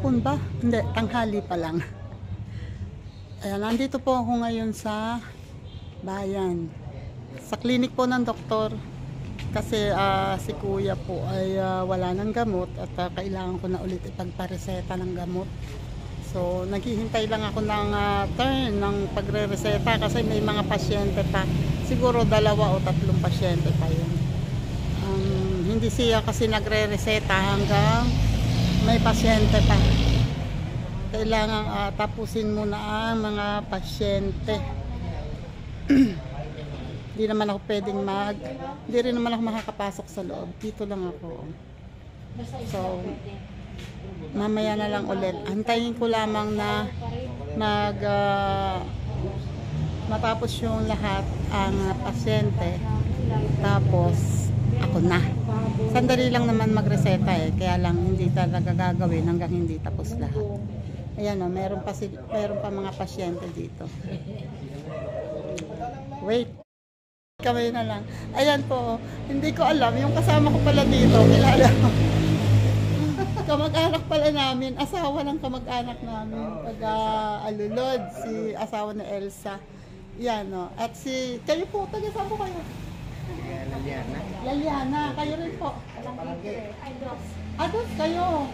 hapon ba? Hindi, tanghali pa lang. Ayan, nandito po ako ngayon sa bayan. Sa clinic po ng doktor. Kasi si kuya po ay wala ng gamot at kailangan ko na ulit ipagpareseta ng gamot. So, naghihintay lang ako ng turn ng pagre-reseta kasi may mga pasyente pa. Siguro 2 o 3 pasyente pa yun. Hindi siya kasi nagre-reseta hanggang may pasyente pa. Kailangan tapusin muna ang mga pasyente. Hindi naman ako pwedeng hindi rin naman ako makakapasok sa loob. Dito lang ako. So, mamaya na lang ulit. Antayin ko lamang na matapos yung lahat ang pasyente. Tapos, ako na. Sandali lang naman magreseta kaya lang hindi talaga gagawin hanggang hindi tapos lahat. Ayan o, meron pa mga pasyente dito. Wait. Kami na lang. Ayan po, hindi ko alam. Yung kasama ko pala dito, kilala ko. Kamag-anak pala namin. Asawa ng kamag-anak namin. Alulod, si asawa ni Elsa. Yan o. At kayo po, taga-saan po kayo? Laliana. Laliana, kayo rin po. Dos kayo.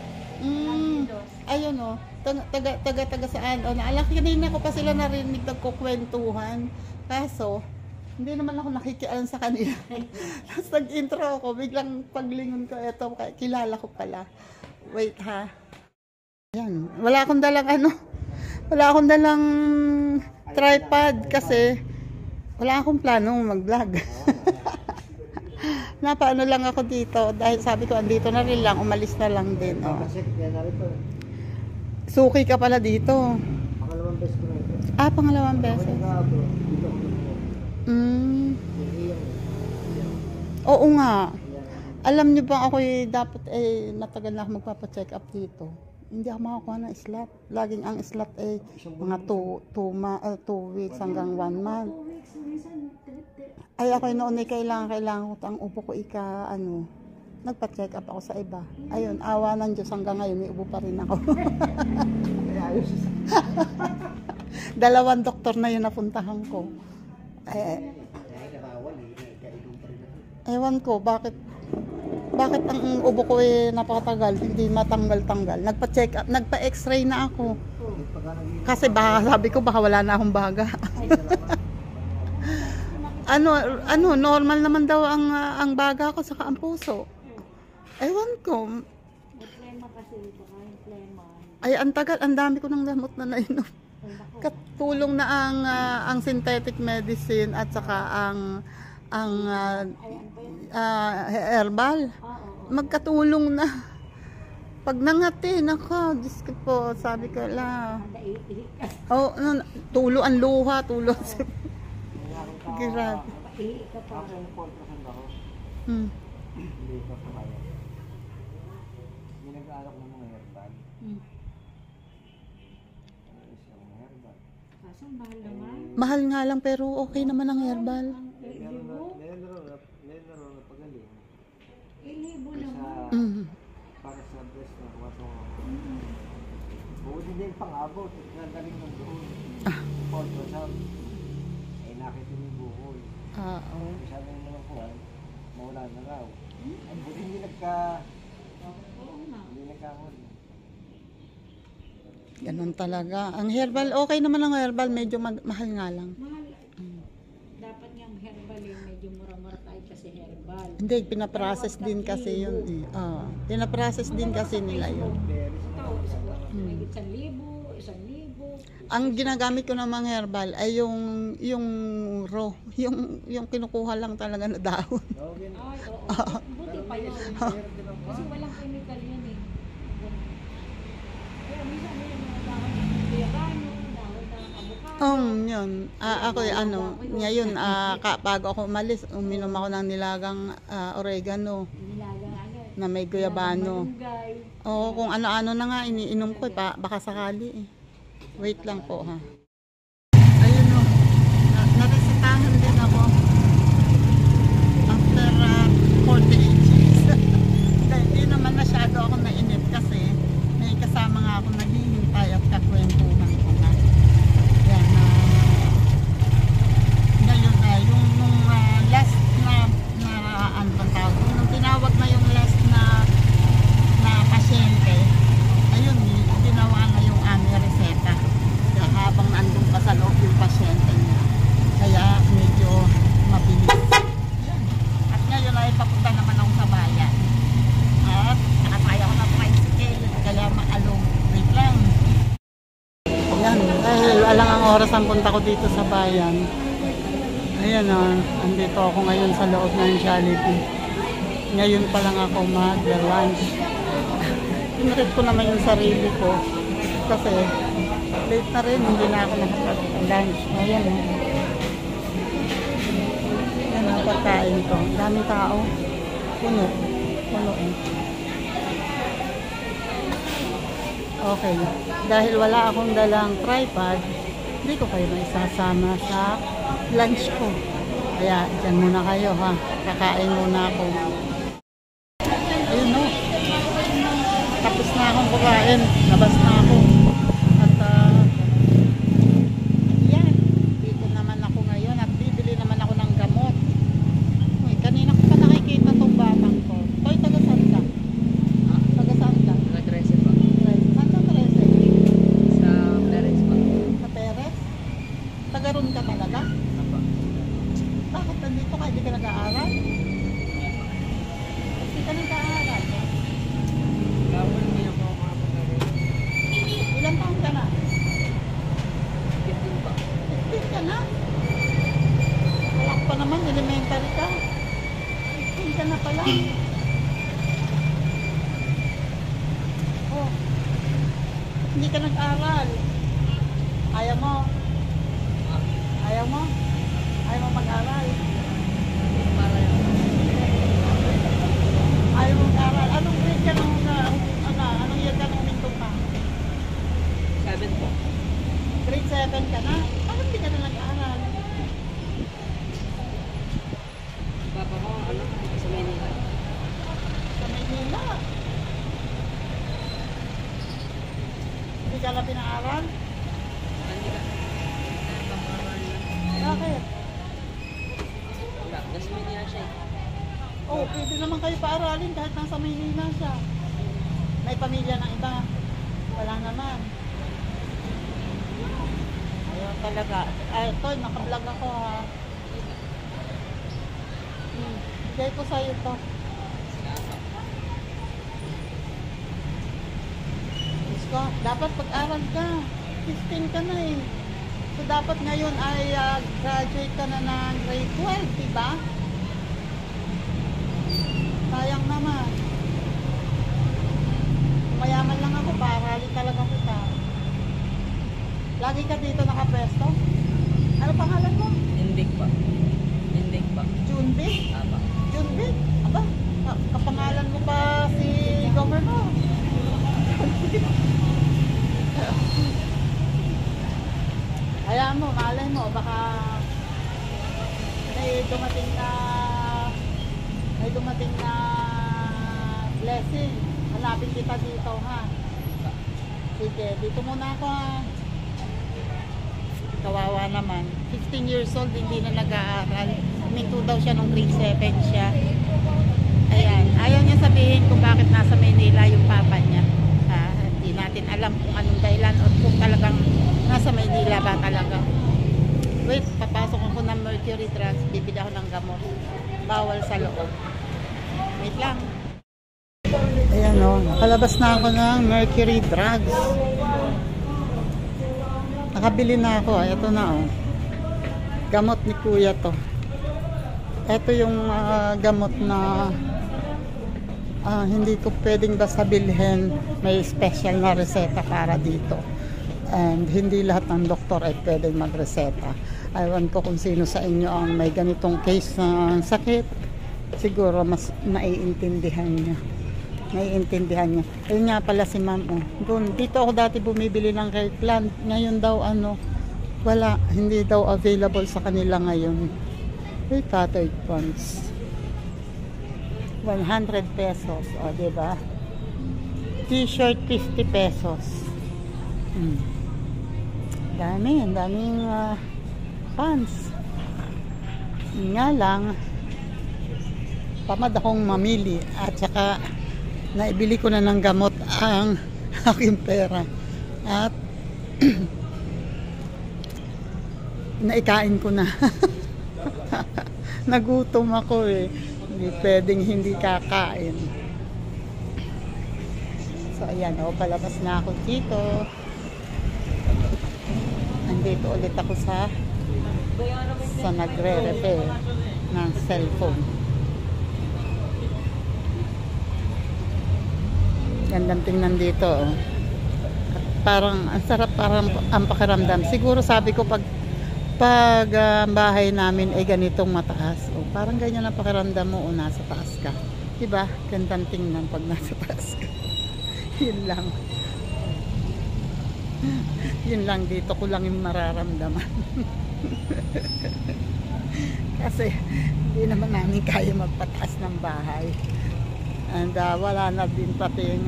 Ayun o. Taga saan? O, kanina ko pa sila narinig nagkukwentuhan. Kaso, hindi naman ako nakikialam sa kanila. Tapos nag-intro ako, biglang paglingon ko, eto, kilala ko pala. Wait ha. Ayan, wala akong dalang tripod kasi wala akong planong mag-vlog. Napaano lang ako dito dahil sabi ko andito na rin lang, umalis na lang din. Oh. Suki ka pala dito. Pangalawang beses ko na ito. Pangalawang beses. Oo nga. Alam niyo ba ako dapat matagal na ako magpapa-check up dito. Hindi ako makakuha ng slot. Laging ang slot mga 2 weeks hanggang 1 month. Ay ako noon kailangan ko ang upo ko nagpa-check up ako sa iba. Ayun, awa ng Diyos hanggang ngayon may upo pa rin ako. 2 doktor na yun napuntahan ko. Ewan ko, bakit ang ubo ko napakatagal, hindi matanggal-tanggal. Nagpa-check up, nagpa-x-ray na ako. Kasi sabi ko baka wala na akong baga. Normal naman daw ang baga ko saka ang puso. Ewan ko. Ay, ang tagal, ang dami ko ng gamot na nainom. Katulong na ang synthetic medicine at saka ang herbal. Magkatulong na. Pag nangatin ako, Diyos ko po, sabi ko lang. Tulo ang luha, tulo. Grabe. Nag-aalok ng mga herbal. Mahal nga lang pero okay naman ang herbal. Meron na pagaling. Ilibo naman. Para sa breast na kuwasong buod din pang-abot. Nagaling ng doon. Ultrasound. Nakita yung buhol. Sabi mo naman ko, mawala na raw. Ang buti hindi nagkahuli. Ganun talaga. Ang herbal, okay naman ang herbal, medyo mahal nga lang. Mahal. Dapat niyang herbal medyo mura-mura tayo kasi herbal. Hindi, pinaprocess din kasi yun. Pinaprocess din kasi nila yun. May 1,000, 1,000. Ang ginagamit ko namang herbal ay yung raw, yung kinukuha lang talaga na dahon. Buti pa yun. Kasi walang chemical yun Kaya minsan may mga dahon ng guyabano, dahon ng avocado. Yun. Ako ngayon, bago ako umalis, uminom ako ng nilagang oregano. Na may guyabano. Kung ano-ano na nga, iniinom ko baka sakali Wait lang po ha. Ayun naresetahan din ako. After 48 years. Hindi naman masyado ako nainip kasi may kasama nga ako pupunta ko dito sa bayan. Ayan andito ako ngayon sa loob ng Jollibee. Ngayon pa lang ako mag-lunch. Tinreat ko naman yung sarili ko kasi late na rin, hindi na ako nakapag-lunch. Ayan Yan ang pagkain ko. Daming tao. Puno. Okay. Dahil wala akong dalang tripod, hindi ko kayo maisasama sa lunch ko. Kaya dyan muna kayo ha. Kakain muna ako. Ayun tapos na akong kumain. Labas na ako. At yan. Dito naman ako ngayon at bibili naman ako ng gamot. Uy, kanina ko pa nakikita tong batang ko. Toy, taga saan ka? Taga saan ka? Nag-13 pa. Saan ka 13? Sa Perez pa. Sa Perez? Taga ron ka talaga? Apa. Bakit nandito ka? Hindi ka nag-aaral? Hindi ka nag-aaral? Bawal din ako makapag-aral. Ilang taon ka na? 15 pa. 15 ka na? Alak pa naman, elementary ka. 15 ka na pala. Oh. Hindi ka nag-aral. Ayaw mo? Ayaw mo? Ayaw mo mag-aral? Para yun. Ayaw mo mag-aral? Anong grade ka nung anong year ka nung huminto ka? 7 po. Grade 7 ka na? Bakit hindi ka na nag-aaral? Papa ko, sa Manila. Sa Maynila. Hindi ka na pinaaral? Hindi ka. Bakit? Wala. Nasa Manila siya eh. Oh, pwede naman kayo paaralin kahit nasa Maynila siya. May pamilya ng iba. Wala naman. Ayaw talaga. Ay, Toy, nakablog ako ha. Bigay ko sa'yo to. Gusto, dapat pag-aral ka. 15 ka na eh. So, dapat ngayon ay graduate ka na ng grade 12, diba? Sayang naman. Mayaman lang ako, paaralin talaga kita. Lagi ka dito nakapwesto? Ano pangalan mo? Indik pa. Indik pa. Junbi? Apa. Junbi? Aba, kapangalan mo pa si Governor. Hayaan mo, malay mo, baka may dumating na blessing. Hanapin kita dito ha. Sige, dito muna ako ha. Kawawa naman. 15 years old, hindi na nag-aaral. Huminto daw siya nung grade 7 siya. Ayan. Ayaw niya sabihin kung bakit nasa Maynila yung papa niya. Hindi natin alam kung anong dahilan o kung talagang nasa Maynila ba talaga. Wait, papasok ako ng Mercury Drugs. Bibili ako ng gamot. Bawal sa loob. Wait lang. Ayan o. Nakalabas na ako ng Mercury Drugs. Nakabili na ako. Ito na o. Gamot ni Kuya to. Ito yung gamot na hindi ko pwedeng basta bilhin. May special na reseta para dito. And hindi lahat ng doktor ay pwedeng magreseta. Ewan ko kung sino sa inyo ang may ganitong case ng sakit. Siguro mas naiintindihan niya. Ayun nga pala si ma'am. Dito ako dati bumibili ng Kirkland. Ngayon daw wala. Hindi daw available sa kanila ngayon. Tattered funds. 100 pesos. O, diba? T-shirt 50 pesos. Daming funds. Nga lang, tamad akong mamili at saka naibili ko na ng gamot ang aking pera at naikain ko na. Nagutom ako eh. Hindi pwedeng hindi kakain. So ayan palabas na ako dito. nandito ulit ako sa nagre-repair ng cellphone. Gandang tingnan dito, oh. Parang ang sarap, parang ang pakiramdam. Siguro sabi ko pag bahay namin ay ganitong mataas. O, parang ganyan ang pakiramdam mo o nasa taas ka. Diba? Gandang tingnan pag nasa taas ka. Yun lang. Yun lang, dito ko lang yung mararamdaman. Kasi hindi naman namin kaya magpataas ng bahay. And wala na din pati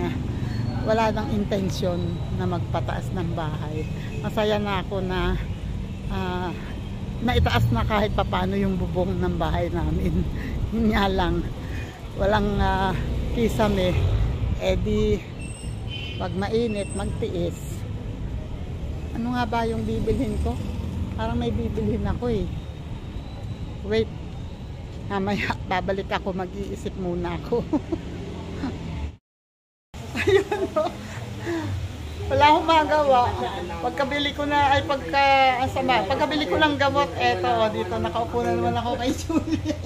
wala nang intensyon na magpataas ng bahay. Masaya na ako na naitaas na kahit papano yung bubong ng bahay namin. Yun nga lang, walang kisame. Eh di, pag mainit, magtiis. Ano nga ba yung bibilhin ko? Parang may bibilhin ako eh. Wait, mamaya babalik ako, mag-iisip muna ako. Ayun, no? Wala akong magawa. Pagkabili ko na, ay pagkabili ko ng gamot, eto, oh, dito nakaupo na naman ako kay Julie.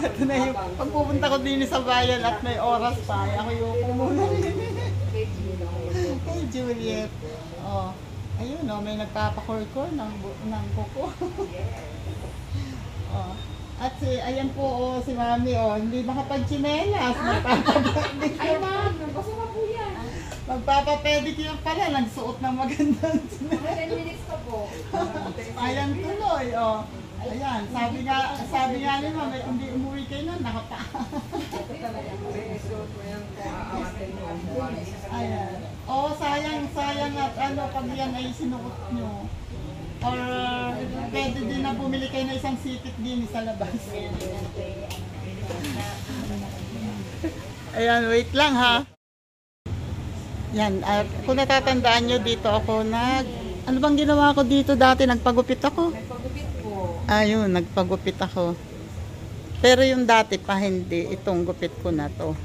Ito na yung pagpupunta ko din sa bayan at may oras pa, ay ako yung muna. Kay Juliet. Oh, ayun, oh, may nagpapakorkor ng kuko. Oh. At ayan po, oh, si Mami, oh, hindi makapag-chinelas. Ay, Ma'am, nagpasama po yan. Magpapapedicure pala, nagsuot ng magandang chinelas. 10 minutes pa po. Ayan tuloy, oh. Ayan, sabi nga ni Ma'am, hindi umuwi kayo nun, nakapa. Ayan. Oh, sayang at ano, pag yan ay sinuot nyo. Or pwede din na bumili kayo na isang sitik din sa labas. Ayan, wait lang ha. Yan, kung natatandaan nyo, dito ako ano bang ginawa ko dito dati? Nagpagupit ako? Nagpagupit po. Ayun, nagpagupit ako. Pero yung dati pa hindi, itong gupit ko na to.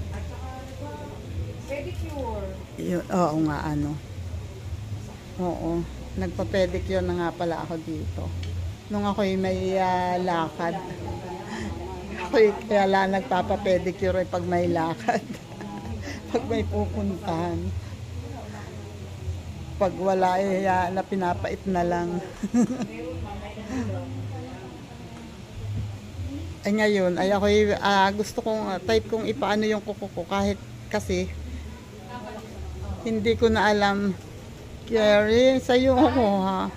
Pedicure. Yun, oo nga, ano. Oo. Nagpa-pedicure na nga pala ako dito. Nung ako'y may lakad. Ako'y kaya lang nagpapa-pedicure pag may lakad. Pag may pupuntahan. Pag wala na pinapait na lang. Ay ngayon, ay ako'y gusto kong type kong ipaano yung kuko ko kahit kasi hindi ko na alam. Carrie, sa'yo ako ha.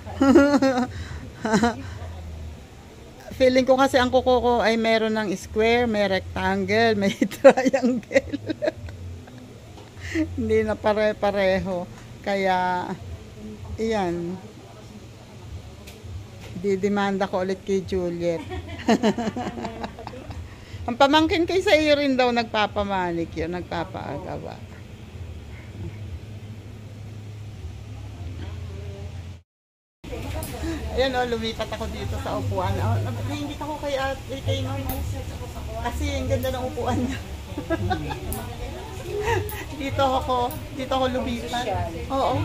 Feeling ko kasi ang kuko ko ay meron ng square, may rectangle, may triangle. Hindi na pare-pareho. Kaya, iyan. Didemanda ko ulit kay Juliet. Ang pamangkin kay sa iyo rin daw nagpapamanicure, nagpapaagawa. Ayan o, lumipat ako dito sa upuan. Nag-invite ako kay Ma'am. Kasi ang ganda ng upuan niya. Dito ako lumipat. Oo,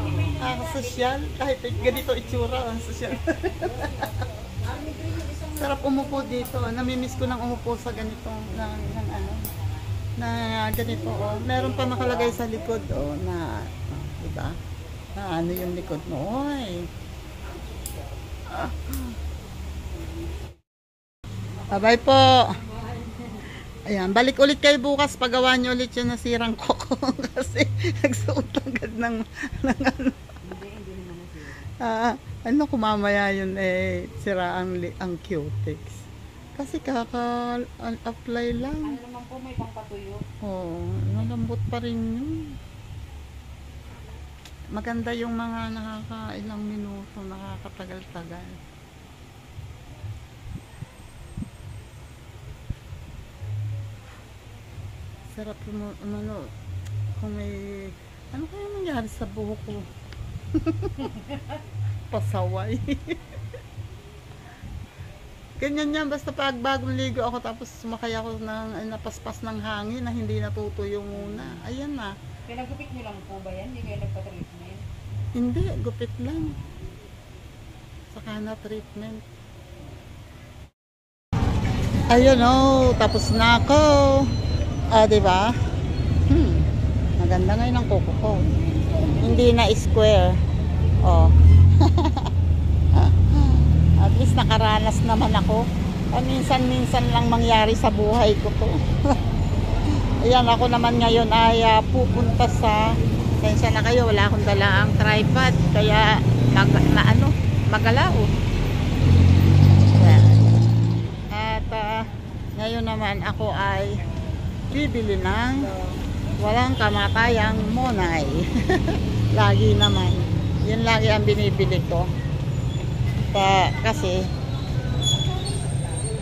sosyal. Kahit ganito itsura, ang sosyal. Sarap umupo dito. Namimiss ko nang umupo sa ganito, na ganito. Oh. Meron pa nakalagay sa likod, oh, na, diba? Na ano yung likod mo, oy. Bye po. Ayan, balik ulit kayo bukas. Pagawa nyo ulit yung nasirang koko. Kasi nagsuot agad ng ano kung mamaya yun sira ang cutex. Kasi kaka-apply lang. Ano naman po, may pangpatuyo. Oo, malambot pa rin yun. Maganda yung mga nakakailang minuto, nakakatagal-tagal. Sarap yung kung may, ano kaya nangyari sa buhok ko? Pasaway. Ganyan yan, basta pag bagong ligo ako tapos sumakay ako ng napaspas ng hangin na hindi natutuyo muna. Ayan na. Pinagupit niyo lang po ba yan? Hindi kayo nagpa-treatment? Hindi, gupit lang. Saka na treatment. Ayun oh, tapos na ako. Ah, di ba? Maganda ngayon ang kuko ko. Hindi na square. Oh. At least nakaranas naman ako. Minsan-minsan lang mangyari sa buhay ko to. Ayan, ako naman ngayon ay pupunta sa, sensya na kayo, wala akong dalaang tripod, kaya magalaw. Ayan. At ngayon naman ako ay bibili ng walang kamatayang monay. Lagi naman. Yun lagi ang binibili ko. Kasi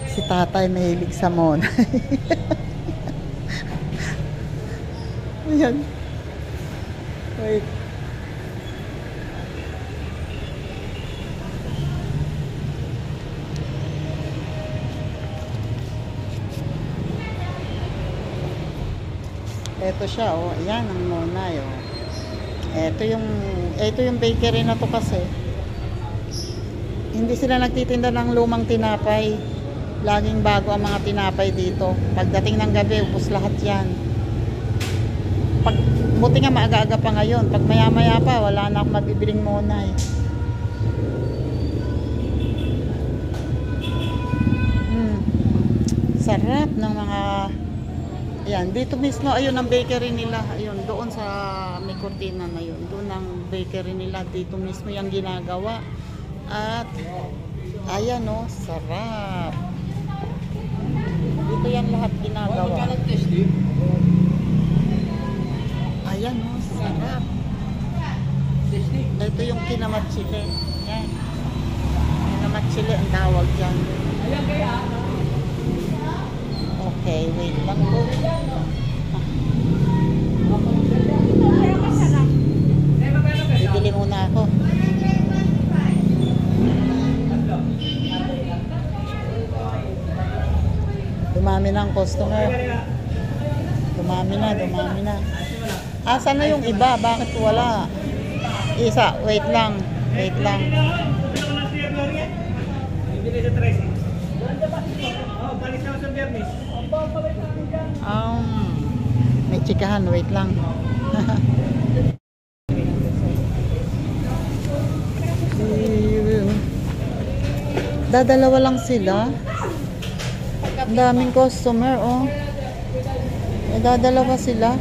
si tatay mahilig sa monay. Ayan. Wait. Ito siya, oh. Ayan ang monay, oh. Ito yung bakery na to kasi. Hindi sila nagtitinda ng lumang tinapay. Laging bago ang mga tinapay dito. Pagdating ng gabi, ubos lahat yan. Buti nga maaga-aga pa ngayon. Pag maya-maya pa, wala na akong mabibiling monay. Sarap ng mga... Ayan, dito mismo, ayun ang bakery nila. Ayun, doon sa may kurtina na yun. Doon ang bakery nila. Dito mismo yung ginagawa. At, ayan o, sarap. Dito yan lahat ginagawa. Ayan o, sarap. Ito yung kinamatsili. Yan. Kinamatsili ang tawag dyan. Okay, wait lang po. Bibili muna ako. Dumami na ang customer. Dumami na. Asan na yung iba? Bakit wala? Isa, wait lang. May chikahan, wait lang. Dadalawa lang sila. Ang daming customer, oh. Dadalawa sila.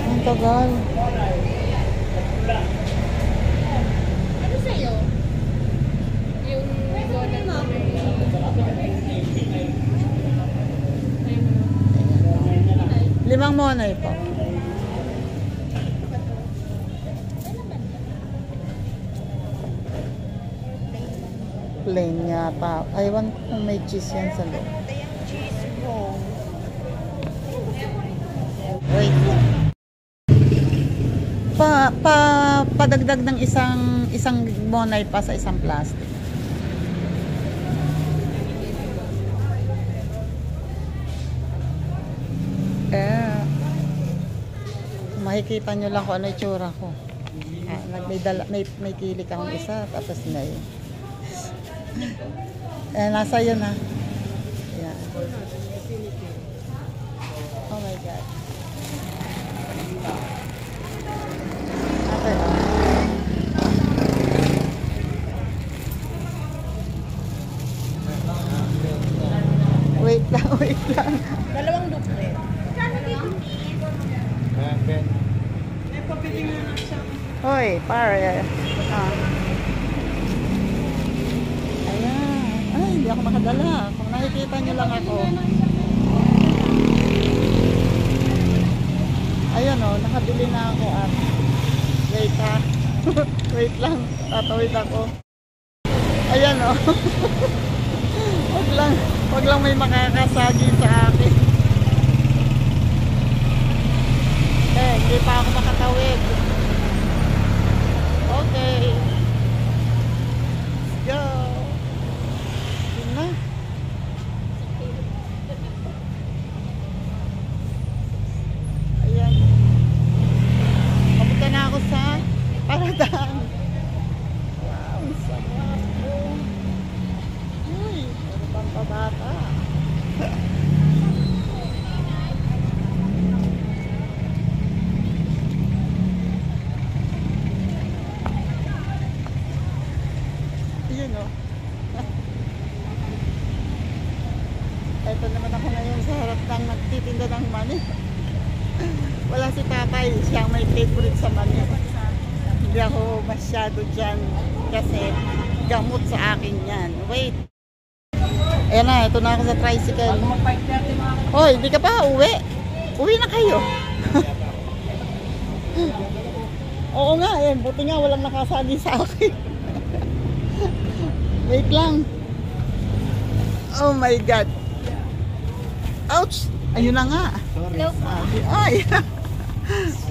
Ang tagal. Ano sa'yo? Yung donut na may... 5 monay po. Plain yata. Aywan ko kung may cheese yan sa loob. Wait. Padagdag ng isang monay pa sa isang plastic. Makikita nyo lang kung ano yung tsura ko. May kilik akong isa, tapos na yun. Nasa yun ha. Yan. Oh my God. Okay, oh. Wait lang. Dalawang duple. Hoy, pare. Ayan. Ay, hindi ako makadala. Kung nakikita nyo lang ako. Ayan o, nakabili na ako at wait ha. Wait lang, tatawid ako. Ayan o. Wag lang may makakasagi sa akin. Hindi pa ako makatawid. Okay. Let's go. Yun na. Ayan. Papunta na ako sa para ng nagtitinda ng mani. Wala si tatay, siya ang may favorite sa mani. Hindi ako masyado dyan kasi gamot sa akin yan. Wait. Ayan na, ito na ako sa tricycle. Hoy, hindi ka pa uwi? Uwi na kayo. Oo nga, ayan. Buti nga walang nakasabi sa akin. Wait lang. Oh my God. Ouch! Ayun na nga. Sabi, ay.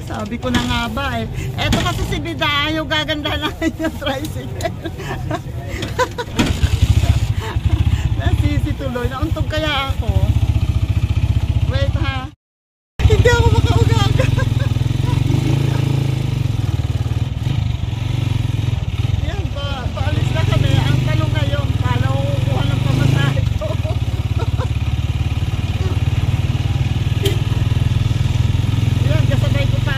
Sabi ko na nga ba eh. Eto kasi si Bida, ayaw gaganda na yung tricycle. Nasisi tuloy. Nauntog kaya ako. Wait ha. Hindi ako makaugaga. Yan ba, paalis na kami. Ang talong ngayon, paano kukuha ng pamasahe ko? Yan, kasabay ko pa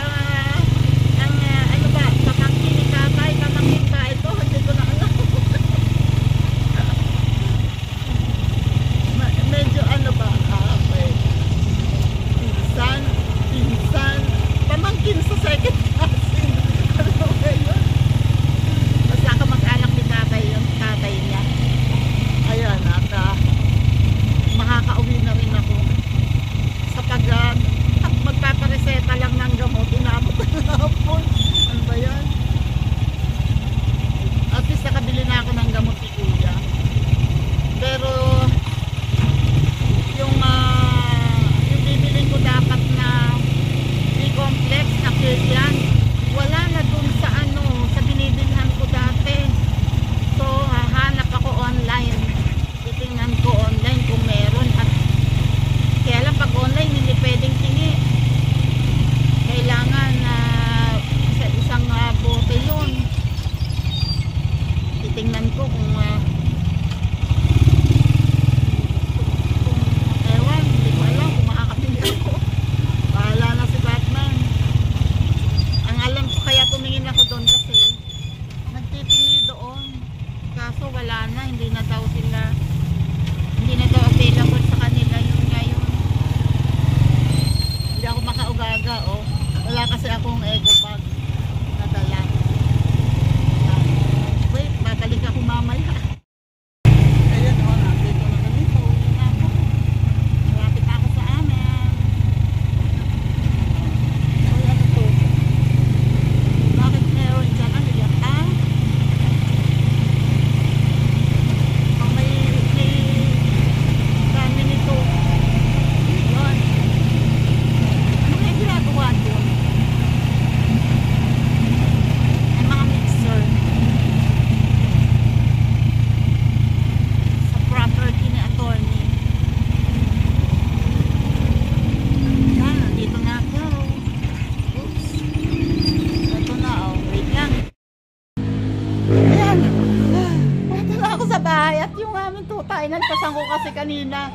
ang ano ba, pamangkin ni tatay, pamangkin ba ito? Hindi ko na alam. Medyo ano ba, wait. Pinsan, pamangkin sa second cousin. Ano ba yun? Basta kamag-anak ni tatay, yung tatay niya. Ayan, at makakauwi na rin ako. Sa pag magpapareseta lang ng gamot, inabot ng hapon. Ano ba yan? At least nakabili na ako ng gamot ni Kuya. Pero yung bibiling ko dapat na B-complex na Kirlian, wala na dun sa ano, sa binibilhan ko dati. So, hahanap ako online. Titingnan ko online kung meron. At kaya lang pag online, hindi pwedeng tingi. Kailangan sa isang bote yun. Titingnan ko kung ewan, hindi ko alam kung makakapili ako. Bahala na si Batman. Ang alam ko kaya tumingin ako doon kasi nagtitingi doon. Kaso wala na, hindi na daw available sa kanila yun ngayon. Hindi ako makaugaga, oh. Wala kasi akong ego bag nadala. Wait, babalik ako mamaya. Ayan, oh, nandito na kami. Pauwi na ako. Malapit ako sa amin. Ay, ano to? Bakit meron dyan? Ano yan? May dami nito. Yun. Ano kaya ginagawa doon? May mga mixer. Sa property ni attorney. Yan, nandito na ako. Oops. Ito na, oh. Wait lang. Ayan. Ito na ako sa bahay. At yung aming tutay, nalpasan ko kasi kanina.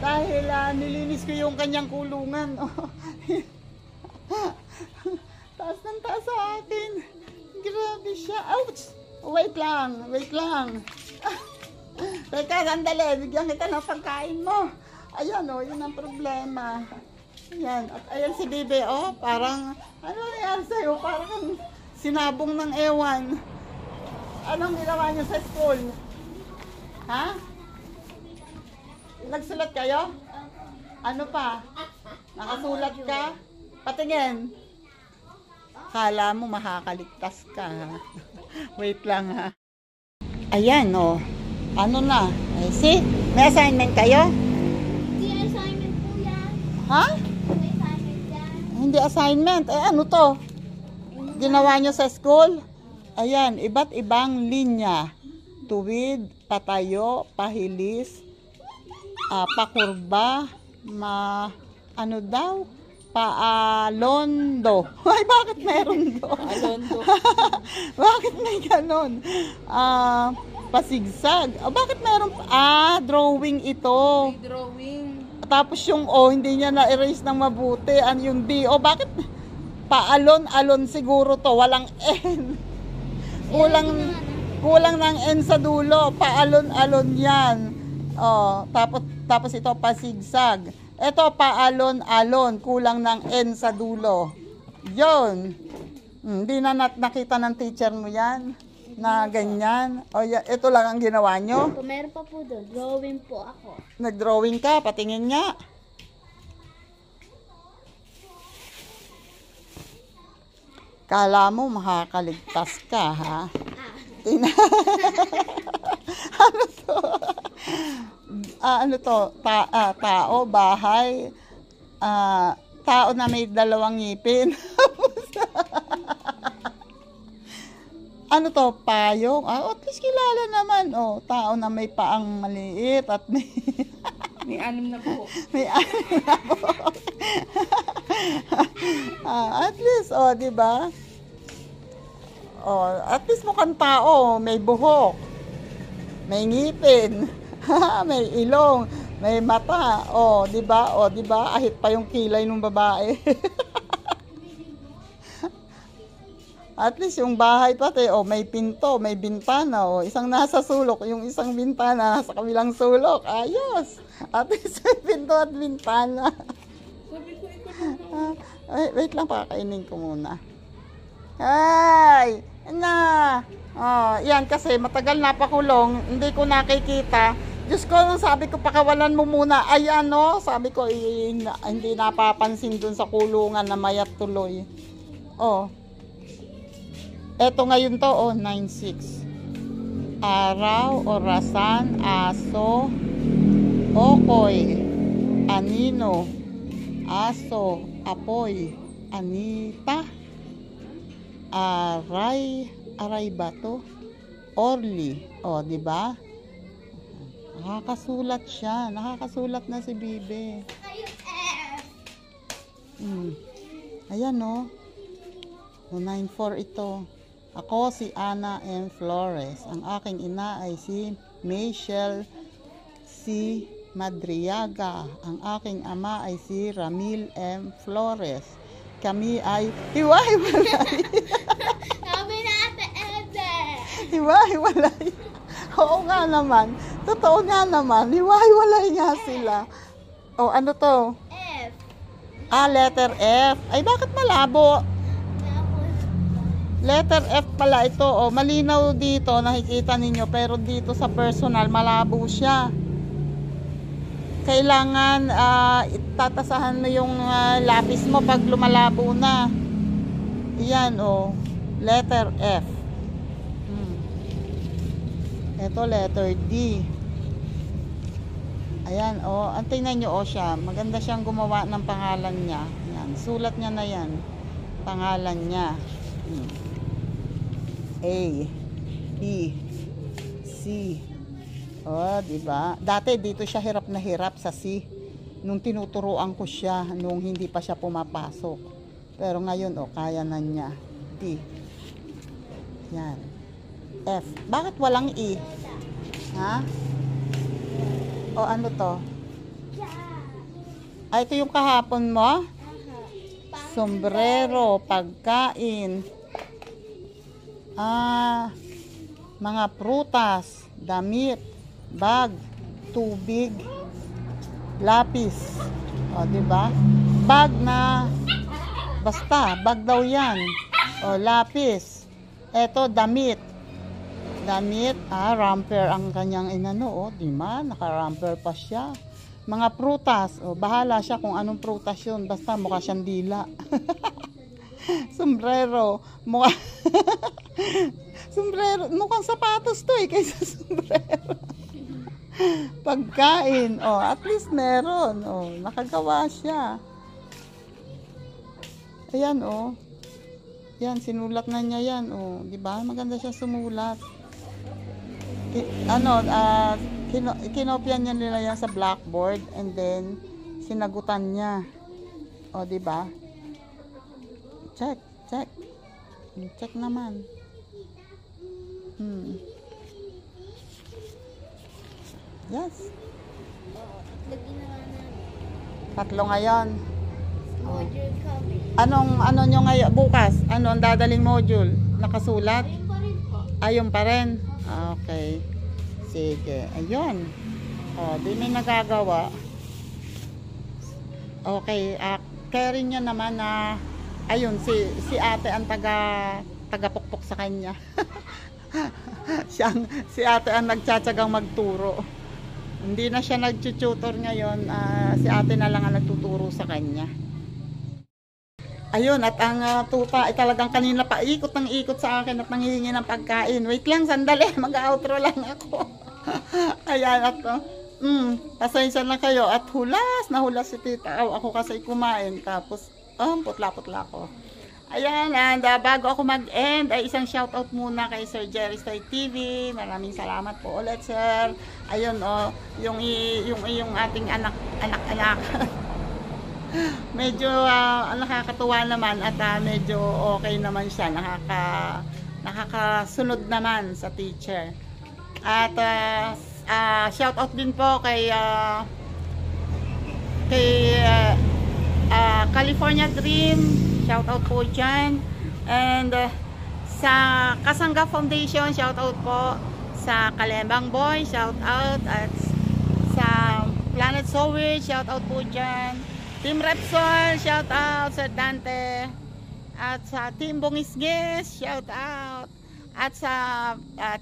Dahil nilinis ko yung kanyang kulungan. Taas ng taas sa akin. Grabe siya. Ouch! Wait lang. Wait lang. Teka, sandali. Bigyan kita ng pagkain mo. Ayan, oh. Yun ang problema. Ayan. At ayan si Bibi, oh. Parang, ano nangyari sa'yo? Parang kang sinabong ng ewan. Anong ginawa niyo sa school? Ha? Nagsulat kayo? Ano pa? Nakasulat ka? Patingin. Kala mo makakaligtas ka. Wait lang ha. Ayan oh. Ano na? Ay, see? May assignment kayo? Hindi assignment po yan. Ha? May assignment yan. Hindi assignment. Eh ano to? Ginawa nyo sa school? Ayan, iba't ibang linya. Tuwid, patayo, pahilis, pakurba, ano daw? Paalondo. Ay, bakit meron doon? Alondo. Bakit may ganon? Pasigsag. Bakit meron? Drawing ito. Drawing. Tapos yung O, hindi niya na-erase ng mabuti. Yung D, bakit? Paalon-alon siguro to. Walang N. Kulang ng N sa dulo. Paalon-alon yan. Tapos ito, pasigsag. Ito, paalon-alon. Kulang ng N sa dulo. Yun. Hindi na nakita ng teacher mo yan? Na ganyan? O, ito lang ang ginawa nyo? Meron pa po doon. Drawing po ako. Nag-drawing ka? Patingin nga. Kala mo makakaligtas ka, ha? Ano to? Ano to? Tao, bahay, tao na may dalawang ngipin. Ano to? Payong? At least kilala naman. Oh, tao na may paang maliit at may... May 6 na po. may ano na po. At least, oh, di ba? Oh, at least mukhang tao, may buhok, may ngipin, may ilong, may mata. Oh, di ba? Oh, di ba? Ahit pa yung kilay ng babae. At least yung bahay pati, oh, may pinto, may bintana, oh. Isang nasa sulok, yung isang bintana nasa kabilang sulok. Ayos. At least may pinto at bintana. Wait lang, pakakainin ko muna. Ay! Na! Oh, yan kasi matagal na pakulong, hindi ko nakikita. Diyos ko, nung sabi ko pakawalan mo muna. Ay ano, sabi ko hindi napapansin dun sa kulungan na mayat tuloy. Oh. Eto ngayon to, oh, 9-6. Araw, orasan, aso, okoy, anino, aso, apoy, anita, aray ba to? Orly. O, di ba? Nakakasulat siya. Nakakasulat na si Bibe. Ayan, no? 9-4 ito. Ako si Ana M. Flores. Ang aking ina ay si Michelle C. Madriaga. Ang aking ama ay si Ramil M. Flores. Kami ay hiwa-hiwalay. Sabi na Ate Ede. Hiwa-hiwalay. Oo nga naman. Totoo nga naman. Hiwa-hiwalay nga sila. O, ano to? F. Letter F. Ay, bakit malabo? Tapos, Letter F pala ito. O, malinaw dito. Nakikita ninyo. Pero dito sa personal, malabo siya. Kailangan itatasahan mo yung lapis mo pag lumalabo na. Yan, o. Letter F. Ito, letter D. Ayan, o. Tingnan nyo, o siya. Maganda siyang gumawa ng pangalan niya. Yan. Sulat niya na yan. Pangalan niya. A. B. C. Oh, di ba? Dati dito siya hirap na hirap sa C. Nung tinuturuan ko siya, nung hindi pa siya pumapasok. Pero ngayon, oh, kaya na niya. D. Yan. F. Bakit walang E? Ha? O, ano to? Ay, ito yung kahapon mo? Sombrero, pagkain. Mga prutas, damit, bag, tubig, lapis. O, di ba? Bag na basta, bag daw 'yan. O, lapis. Eto, damit. Damit, romper ang kanyang inano, o, di ba? Naka-romper pa siya. Mga prutas, o, bahala siya kung anong prutas 'yun, basta mukha siyang dila. Sombrero, mukha sombrero, mukhang sapatos to kaysa sombrero. Pagkain, at least meron, nakagawa siya. Ayan, yan, sinulat na niya yan, di ba? Maganda siya sumulat. Kinopya niya nila yan sa blackboard and then sinagutan niya. Di ba? Check naman. Yes. tatlo ginawa namin. 3 ngayon. Module kami. Ano nyo ngayon? Bukas? Ano ang dadaling module? Nakasulat? Ayun pa rin po. Ayun pa rin? Okay. Sige. Ayun. Di may nagagawa. Okay, caring niya naman na ayun si ate ang tagapukpok sa kanya. Si ate ang nagtsatsagang magturo. Hindi na siya nag-tutor ngayon, si ate na lang ang nagtuturo sa kanya. Ayun, at ang tuta ay talagang kanina pa ikot ng ikot sa akin at nanghihingi ng pagkain. Wait lang, sandali, mag-outro lang ako. Ayan, at pasensya na kayo at hulas na hulas si tita. Ako kasi kumain tapos putla-putla ko. Ayan, and bago ako mag-end ay isang shoutout muna kay Sir Jerry Stoy TV. Maraming salamat po ulit, sir. Ayun yung ating anak. Medyo nakakatuwa naman at medyo okay naman siya. Nakakasunod naman sa teacher. At shoutout din po kay California Dream, shoutout po dyan. And sa Kasangga Foundation, shoutout po sa Kalembang Boy, shoutout. At sa Planet Soul, shoutout po dyan. Team Repsol, shoutout sa Dante. At sa Team Bungisgis, shoutout. At sa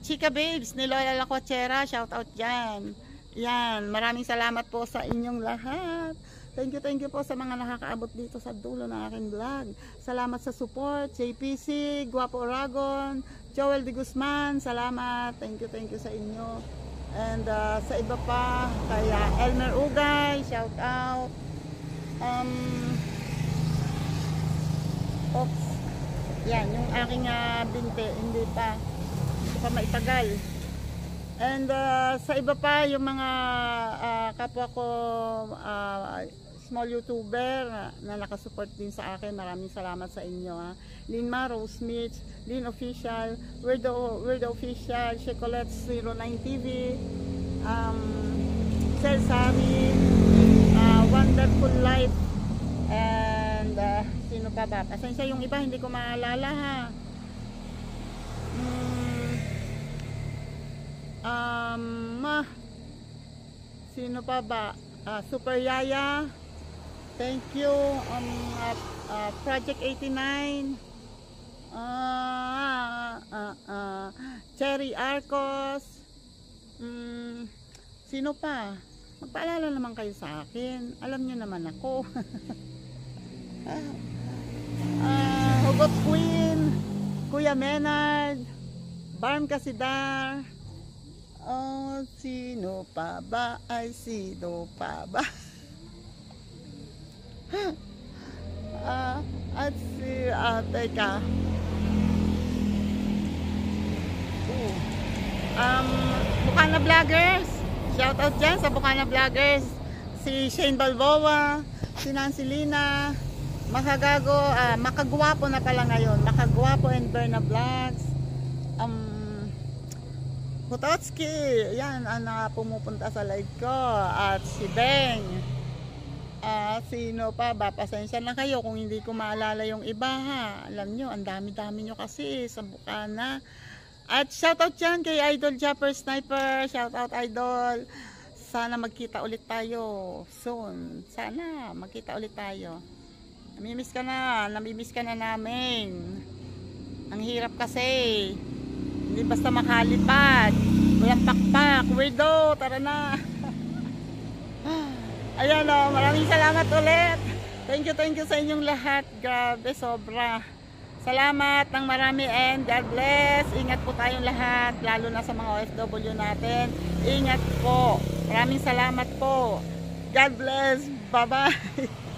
Chika Babes ni Lola Lacochera, shoutout dyan. Yan, maraming salamat po sa inyong lahat. Thank you po sa mga nakakaabot dito sa dulo ng aking vlog. Salamat sa support, JPC, Guapo Oragon, Joel De Guzman, salamat. Thank you sa inyo. And sa iba pa, kaya Elmer Ugay, shoutout. Oops. Yan, yung aking binte, hindi pa maitagal. And sa iba pa, yung mga kapwa ko small YouTuber na nakasupport din sa akin, maraming salamat sa inyo. Linma, Rose Smith, Lin Official, Weirdo Official, Shecolette 09 TV, Sir Sami, Wonderful Life, and sino pa ba? Pasensya yung iba, hindi ko maalala ha. Sino pa ba? Super Yaya, thank you. Project 89, Cherry Arcos, sino pa? Magpaalala naman kayo sa akin, alam nyo naman ako. Hugot Queen, Kuya Menard, Barm Kasidar, sino pa ba? Ay, sino pa ba? At si teka. Bukana Vloggers, shoutout dyan sa Bukana Vloggers. Si Shane Balboa, si Nancy Lina, Makagago, Makagwapo na pala ngayon, Makagwapo and Berna Vlogs, Hutotski, yan ang pumupunta sa live ko. At si Beng, sino pa ba? Pasensya na kayo kung hindi ko maalala yung iba ha. Alam nyo, ang dami-dami nyo kasi sa Bukana. At shoutout dyan kay Idol Japper Sniper, shoutout Idol. Sana magkita ulit tayo soon. Sana magkita ulit tayo. Namimiss ka na namin. Ang hirap kasi. Hindi basta makalipad. Walang pakpak. Weirdo, tara na. Ayan maraming salamat ulit. Thank you sa inyong lahat. Grabe, sobra. Salamat ng marami and God bless. Ingat po tayong lahat, lalo na sa mga OFW natin. Ingat po. Maraming salamat po. God bless. Bye-bye.